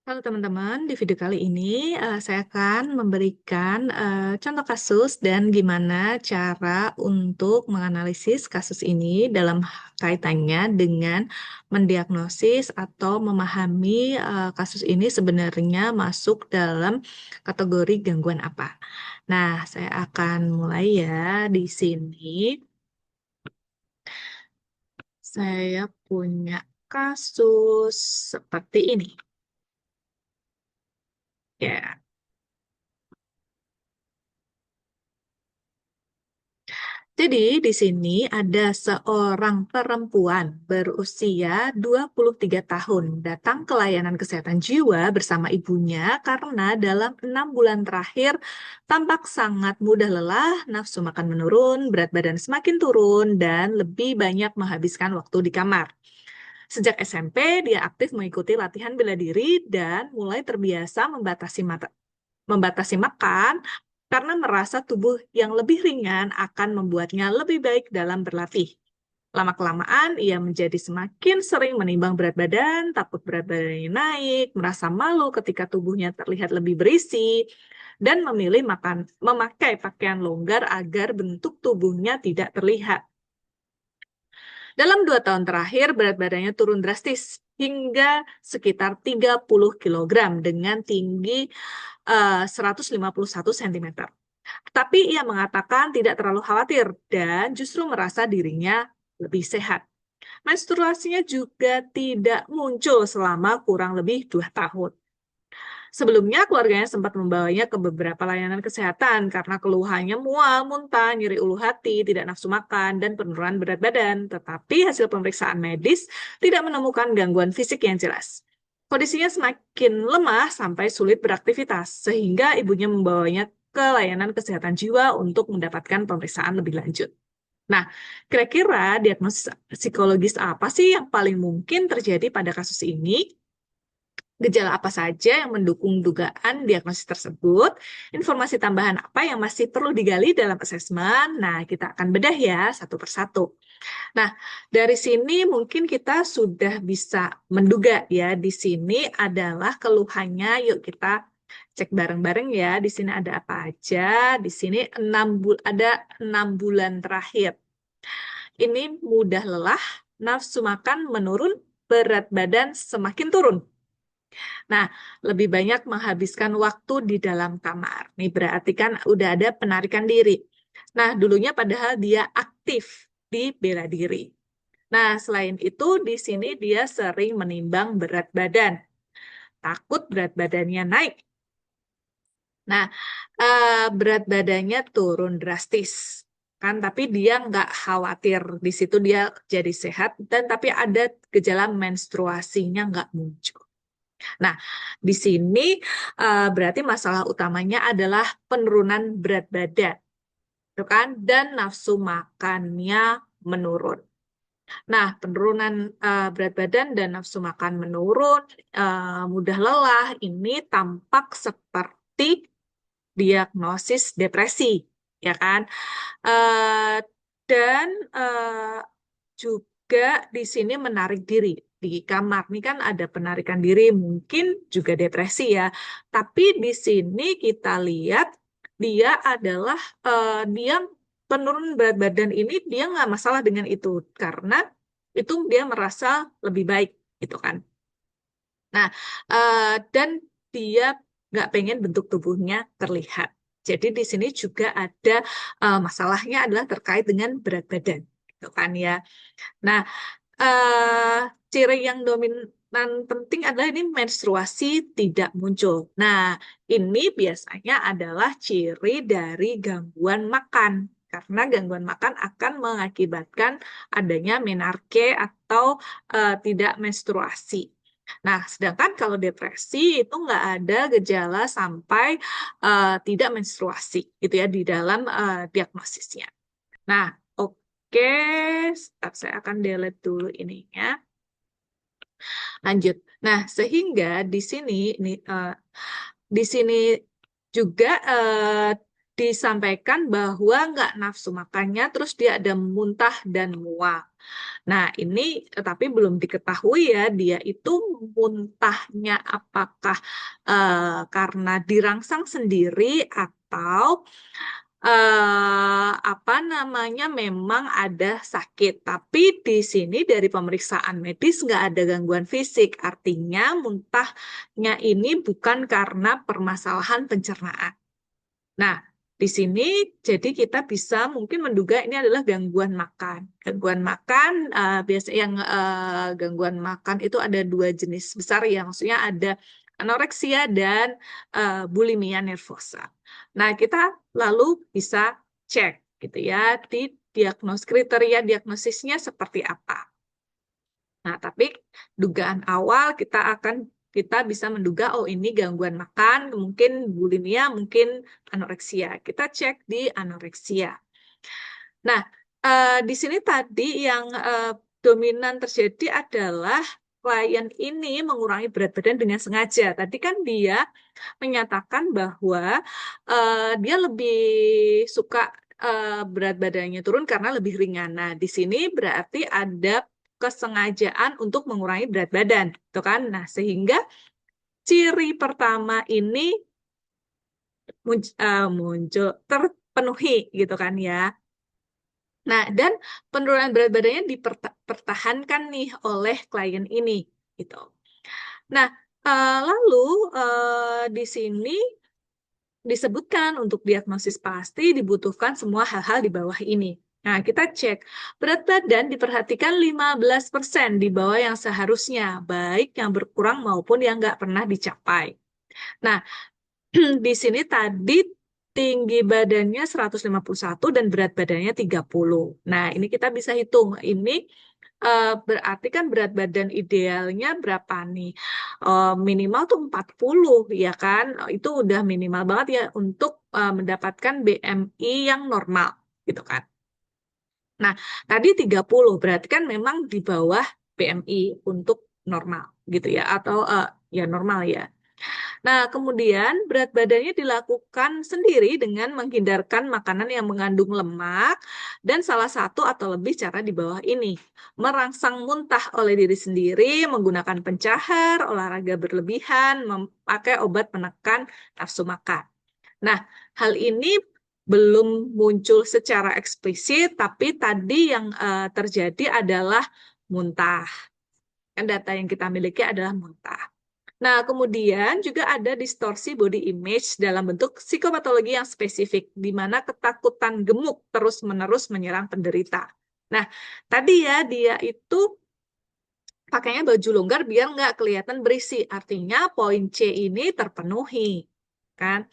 Halo teman-teman, di video kali ini saya akan memberikan contoh kasus dan gimana cara untuk menganalisis kasus ini dalam kaitannya dengan mendiagnosis atau memahami kasus ini sebenarnya masuk dalam kategori gangguan apa. Nah, saya akan mulai ya di sini. Saya punya kasus seperti ini. Ya. Jadi di sini ada seorang perempuan berusia 23 tahun datang ke layanan kesehatan jiwa bersama ibunya karena dalam 6 bulan terakhir tampak sangat mudah lelah, nafsu makan menurun, berat badan semakin turun, dan lebih banyak menghabiskan waktu di kamar. Sejak SMP, dia aktif mengikuti latihan bela diri dan mulai terbiasa membatasi makan karena merasa tubuh yang lebih ringan akan membuatnya lebih baik dalam berlatih. Lama-kelamaan, ia menjadi semakin sering menimbang berat badan, takut berat badannya naik, merasa malu ketika tubuhnya terlihat lebih berisi, dan memilih memakai pakaian longgar agar bentuk tubuhnya tidak terlihat. Dalam 2 tahun terakhir, berat badannya turun drastis hingga sekitar 30 kilogram dengan tinggi 151 cm. Tapi ia mengatakan tidak terlalu khawatir dan justru merasa dirinya lebih sehat. Menstruasinya juga tidak muncul selama kurang lebih 2 tahun. Sebelumnya, keluarganya sempat membawanya ke beberapa layanan kesehatan karena keluhannya mual, muntah, nyeri ulu hati, tidak nafsu makan, dan penurunan berat badan. Tetapi hasil pemeriksaan medis tidak menemukan gangguan fisik yang jelas. Kondisinya semakin lemah sampai sulit beraktivitas, sehingga ibunya membawanya ke layanan kesehatan jiwa untuk mendapatkan pemeriksaan lebih lanjut. Nah, kira-kira diagnosis psikologis apa sih yang paling mungkin terjadi pada kasus ini? Gejala apa saja yang mendukung dugaan diagnosis tersebut? Informasi tambahan apa yang masih perlu digali dalam asesmen? Nah, kita akan bedah ya satu persatu. Nah, dari sini mungkin kita sudah bisa menduga ya, di sini adalah keluhannya. Yuk kita cek bareng-bareng ya. Di sini ada apa aja? Di sini ada 6 bulan terakhir. Ini mudah lelah, nafsu makan menurun, berat badan semakin turun. Nah, lebih banyak menghabiskan waktu di dalam kamar. Nih berarti kan udah ada penarikan diri. Nah, dulunya padahal dia aktif di bela diri. Nah, selain itu di sini dia sering menimbang berat badan. Takut berat badannya naik. Nah, berat badannya turun drastis. Kan, tapi dia nggak khawatir. Di situ dia jadi sehat, dan tapi ada gejala menstruasinya nggak muncul. Nah, di sini berarti masalah utamanya adalah penurunan berat badan, gitu kan? Dan nafsu makannya menurun. Nah, penurunan berat badan dan nafsu makan menurun, mudah lelah, ini tampak seperti diagnosis depresi, ya kan? Eh, dan juga di sini menarik diri di kamar. Ini kan ada penarikan diri, mungkin juga depresi ya. Tapi di sini kita lihat dia adalah dia penurun berat badan ini dia nggak masalah dengan itu karena itu dia merasa lebih baik gitu kan. Nah, dan dia nggak pengen bentuk tubuhnya terlihat. Jadi di sini juga ada masalahnya adalah terkait dengan berat badan, gitu kan ya. Nah, eh, ciri yang dominan penting adalah ini menstruasi tidak muncul. Nah, ini biasanya adalah ciri dari gangguan makan. Karena gangguan makan akan mengakibatkan adanya menarke atau tidak menstruasi. Nah, sedangkan kalau depresi itu nggak ada gejala sampai tidak menstruasi gitu ya di dalam diagnosisnya. Nah, oke, start. Saya akan delete dulu ininya. Lanjut. Nah, sehingga di sini juga disampaikan bahwa nggak nafsu makannya, terus dia ada muntah dan mual. Nah, ini tetapi belum diketahui ya, dia itu muntahnya apakah karena dirangsang sendiri atau apa namanya memang ada sakit. Tapi di sini dari pemeriksaan medis nggak ada gangguan fisik, artinya muntahnya ini bukan karena permasalahan pencernaan. Nah, di sini jadi kita bisa mungkin menduga ini adalah gangguan makan. Gangguan makan biasa yang gangguan makan itu ada dua jenis besar ya, maksudnya ada anoreksia dan bulimia nervosa. Nah, kita lalu bisa cek gitu ya di kriteria diagnosisnya seperti apa. Nah, tapi dugaan awal kita bisa menduga oh ini gangguan makan, mungkin bulimia, mungkin anoreksia. Kita cek di anoreksia. Nah, di sini tadi yang dominan terjadi adalah klien ini mengurangi berat badan dengan sengaja. Tadi kan dia menyatakan bahwa dia lebih suka berat badannya turun karena lebih ringan. Nah, di sini berarti ada kesengajaan untuk mengurangi berat badan, gitu kan? Nah, sehingga ciri pertama ini muncul terpenuhi, gitu kan ya. Nah, dan penurunan berat badannya dipertahankan nih oleh klien ini, gitu. Nah, lalu di sini disebutkan untuk diagnosis pasti dibutuhkan semua hal-hal di bawah ini. Nah, kita cek. Berat badan diperhatikan 15% di bawah yang seharusnya, baik yang berkurang maupun yang nggak pernah dicapai. Nah, di sini tadi tinggi badannya 151 dan berat badannya 30. Nah, ini kita bisa hitung. Ini berarti kan berat badan idealnya berapa nih? Minimal tuh 40 ya kan? Itu udah minimal banget ya untuk mendapatkan BMI yang normal gitu kan. Nah, tadi 30 berarti kan memang di bawah BMI untuk normal gitu ya atau ya normal ya. Nah, kemudian berat badannya dilakukan sendiri dengan menghindarkan makanan yang mengandung lemak dan salah satu atau lebih cara di bawah ini. Merangsang muntah oleh diri sendiri, menggunakan pencahar, olahraga berlebihan, memakai obat penekan nafsu makan. Nah, hal ini belum muncul secara eksplisit, tapi tadi yang terjadi adalah muntah. Kan data yang kita miliki adalah muntah. Nah, kemudian juga ada distorsi body image dalam bentuk psikopatologi yang spesifik, di mana ketakutan gemuk terus-menerus menyerang penderita. Nah, tadi ya dia itu pakainya baju longgar biar nggak kelihatan berisi. Artinya poin C ini terpenuhi, kan?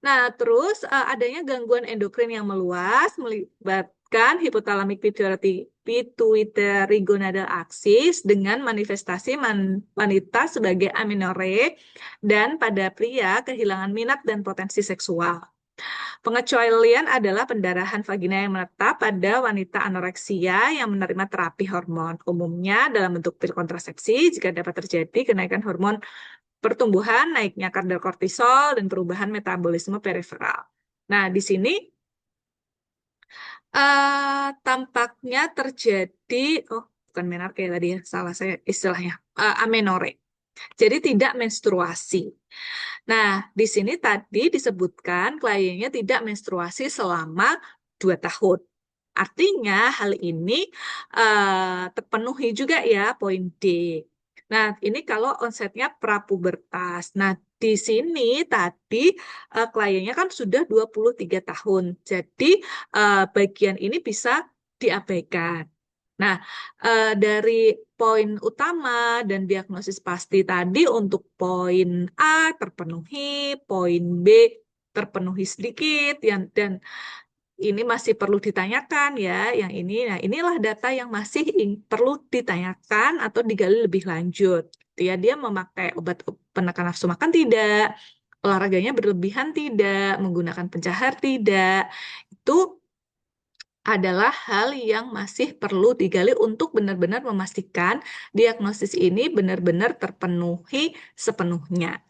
Nah, terus adanya gangguan endokrin yang meluas melibatkan hypothalamic pituitary gonadal axis dengan manifestasi wanita sebagai amenorrhea dan pada pria kehilangan minat dan potensi seksual. Pengecualian adalah pendarahan vagina yang menetap pada wanita anoreksia yang menerima terapi hormon. Umumnya dalam bentuk pil kontrasepsi jika dapat terjadi kenaikan hormon pertumbuhan, naiknya kadar kortisol, dan perubahan metabolisme periferal. Nah, di sini tampaknya terjadi, oh bukan menarche tadi ya, salah saya istilahnya, amenore. Jadi tidak menstruasi. Nah, di sini tadi disebutkan kliennya tidak menstruasi selama 2 tahun. Artinya hal ini terpenuhi juga ya poin D. Nah, ini kalau onsetnya prapubertas. Nah, di sini tadi kliennya kan sudah 23 tahun. Jadi bagian ini bisa diabaikan. Nah, dari poin utama dan diagnosis pasti tadi untuk poin A terpenuhi, poin B terpenuhi sedikit, dan ini masih perlu ditanyakan ya. Yang ini, nah inilah data yang masih perlu ditanyakan atau digali lebih lanjut. Ya, dia memakai obat penekan nafsu makan tidak, olahraganya berlebihan tidak, menggunakan pencahar tidak. Itu adalah hal yang masih perlu digali untuk benar-benar memastikan diagnosis ini benar-benar terpenuhi sepenuhnya.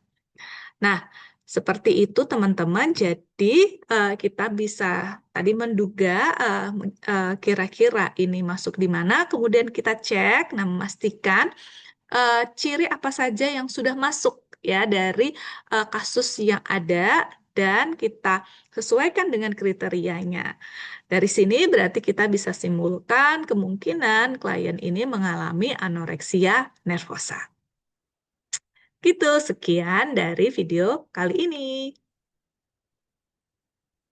Nah, Seperti itu teman-teman. Jadi kita bisa tadi menduga kira-kira ini masuk di mana. Kemudian kita cek, nah memastikan ciri apa saja yang sudah masuk ya dari kasus yang ada dan kita sesuaikan dengan kriterianya. Dari sini berarti kita bisa simpulkan kemungkinan klien ini mengalami anoreksia nervosa. Gitu, sekian dari video kali ini.